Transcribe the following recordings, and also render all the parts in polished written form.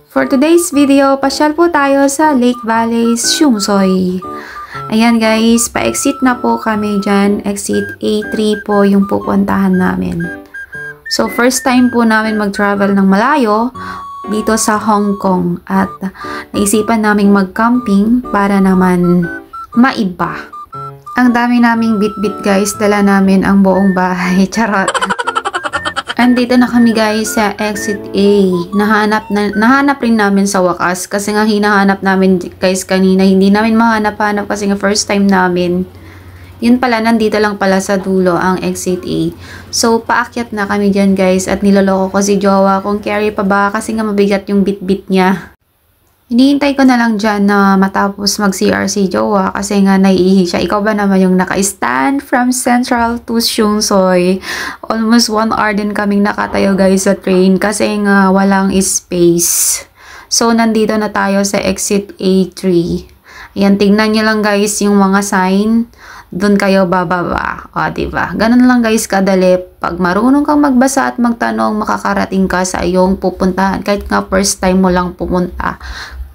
For today's video, pasyal po tayo sa Lake Valley, Siungsoy. Ayan guys, pa-exit na po kami dyan. Exit A3 po yung pupuntahan namin. So first time po namin mag-travel ng malayo dito sa Hong Kong. At naisipan naming mag-camping para naman maiba. Ang dami naming bit-bit guys, dala namin ang buong bahay. Charot! Andito na kami guys sa exit A. Nahanap rin namin sa wakas kasi nga hinahanap namin guys kanina. Hindi namin mahanap-hanap kasi nga first time namin. Yun pala, nandito lang pala sa dulo ang exit A. So, paakyat na kami dyan guys at niloloko ko si Jowa kung carry pa ba kasi nga mabigat yung bit-bit niya. Hinihintay ko na lang dyan na matapos mag-CR si Jowa kasi nga naiihi siya. Ikaw ba naman yung naka-stand from Central to Siungsoy? Almost 1 hour din kaming nakatayo guys sa train kasi nga walang space. So, nandito na tayo sa exit A3. Ayan, tingnan nyo lang guys yung mga sign. Doon kayo bababa. O, diba? Ganun lang guys kadali. Pag marunong kang magbasa at magtanong, makakarating ka sa iyong pupuntahan. Kahit nga first time mo lang pumunta.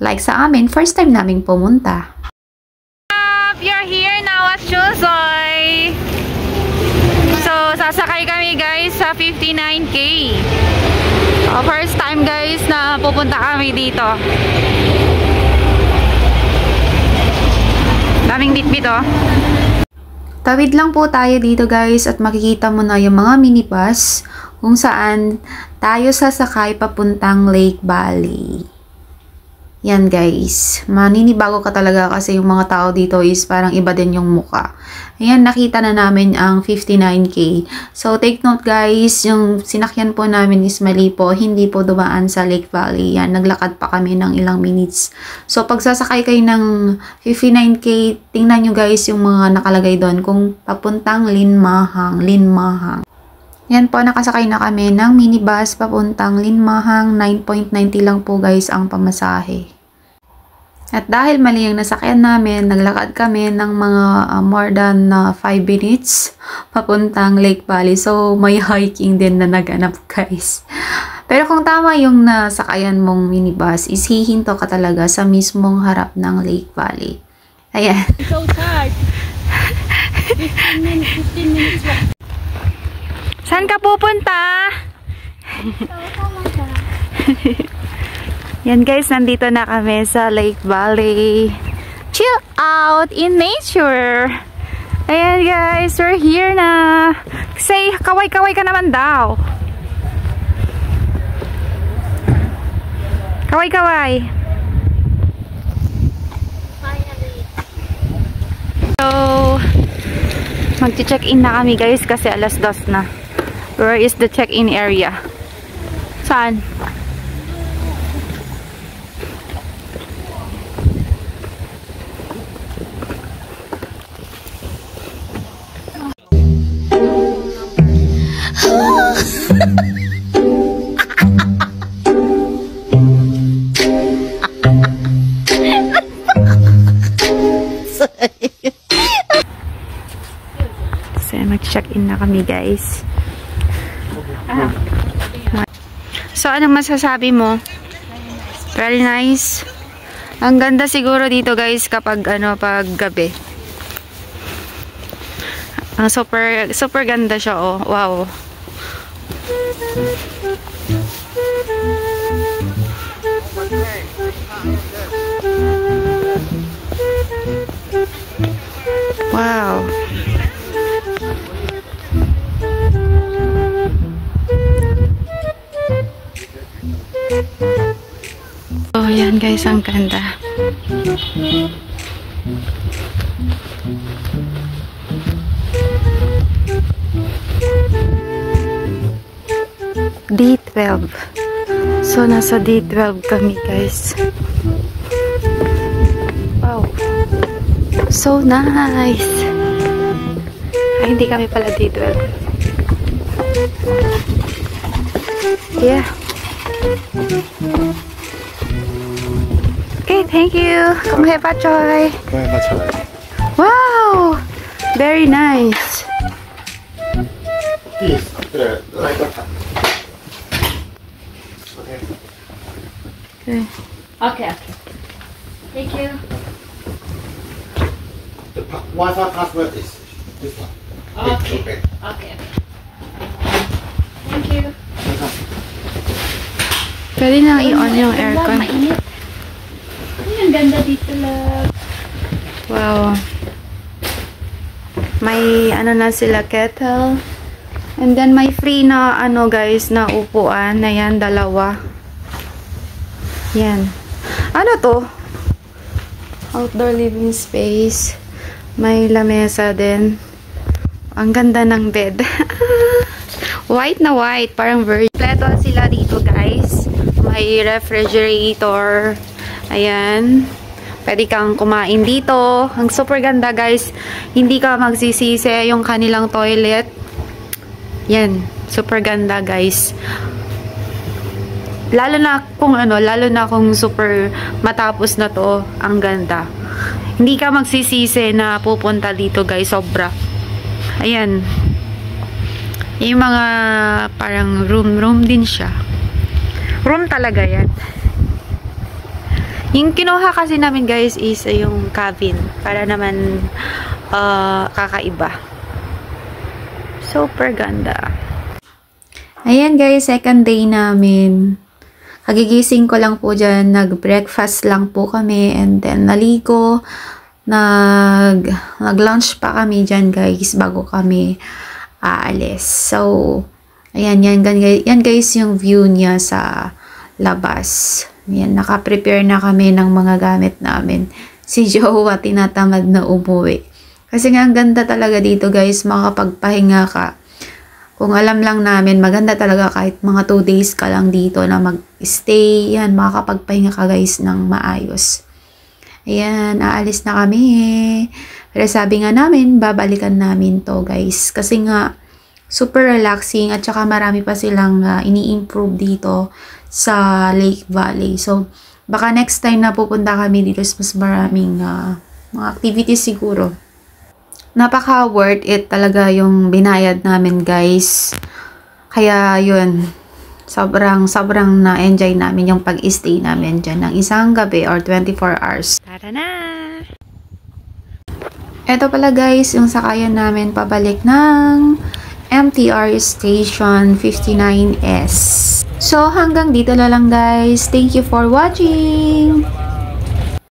Like sa amin, first time namin pumunta. You're here now at Siungsoy. So, sasakay kami guys sa 59K. So, first time guys na pupunta kami dito. Daming bit-bit oh. Tawid lang po tayo dito guys at makikita mo na yung mga minibus kung saan tayo sasakay papuntang Lake Valley. Yan guys, maninibago ka talaga kasi yung mga tao dito is parang iba din yung muka. Ayan, nakita na namin ang 59K. So take note guys, yung sinakyan po namin is mali po, hindi po dumaan sa Lake Valley. Yan, naglakad pa kami ng ilang minutes. So pag sasakay kayo ng 59K, tingnan nyo guys yung mga nakalagay doon kung papuntang Linmahang. Yan po, nakasakay na kami ng minibus papuntang Linmahang. 9.90 lang po guys ang pamasahe. At dahil mali yung nasakyan namin, naglakad kami ng mga more than 5 minutes papuntang Lake Valley. So, may hiking din na naganap guys. Pero kung tama yung nasakayan mong minibus, is hihinto ka talaga sa mismong harap ng Lake Valley. Ayan. So tired. 15 minutes walk. Saan ka pupunta? Yan guys, nandito na kami sa Lake Valley. Chill out in nature. Ayan guys, we're here na. Say, kaway-kaway ka naman daw. Kaway-kaway. So, mag-check-in na kami guys kasi alas 2 na. Where is the check-in area? Saan? So, mag-check-in na kami guys. So, anong masasabi mo? Very nice. Ang ganda siguro dito guys kapag pag gabi. Super ganda siya oh. Wow. Wow. Oh, yan guys, ang ganda. D12. So, nasa D12 kami guys. Wow. So nice. Ay, hindi kami pala D12. Yeah. Okay, thank you. Kamhepachoy. Wow! Very nice. Okay. Okay, okay. Thank you. The Wi-Fi password is this one. Okay. Okay. Thank you. Pwede na i-on yung aircon. Mainit. Ay, ang ganda dito lang. Wow. May ano na sila, kettle. And then may free na ano guys, na upuan. Ayan, dalawa. Yan. Ano to? Outdoor living space. May lamesa din. Ang ganda ng bed. White na white. Parang virgin. Kompleto sila dito guys. May refrigerator. Ayan. Pwede kang kumain dito. Ang super ganda guys. Hindi ka magsisisi yung kanilang toilet. Yan. Super ganda guys. Lalo na kung super matapos na to. Ang ganda. Hindi ka magsisisi na pupunta dito guys. Sobra. Ayan. Yung mga parang room din siya. Room talaga yan. Yung kinuha kasi namin guys is yung cabin. Para naman kakaiba. Super ganda. Ayan guys, second day namin. Kagigising ko lang po dyan. Nag-breakfast lang po kami. And then naligo. Nag-lunch pa kami dyan guys bago kami aalis. So, ayan, yan guys yung view niya sa labas. Ayan, naka-prepare na kami ng mga gamit namin. Si Jowa tinatamad na umuwi. Kasi nga ang ganda talaga dito guys, makapagpahinga ka. Kung alam lang namin, maganda talaga kahit mga 2 days ka lang dito na mag-stay. Yan, makakapagpahinga ka guys ng maayos. Ayan, aalis na kami. Pero sabi nga namin, babalikan namin to guys. Kasi nga, super relaxing at saka marami pa silang ini-improve dito sa Lake Valley. So, baka next time na pupunta kami dito, mas maraming mga activities siguro. Napaka worth it talaga yung binayad namin guys. Kaya yun, sobrang na-enjoy namin yung pag-stay namin dyan ng isang gabi or 24 hours. Tara na! Ito pala guys, yung sakayan namin pabalik ng MTR Station 59S. So hanggang dito na lang guys. Thank you for watching!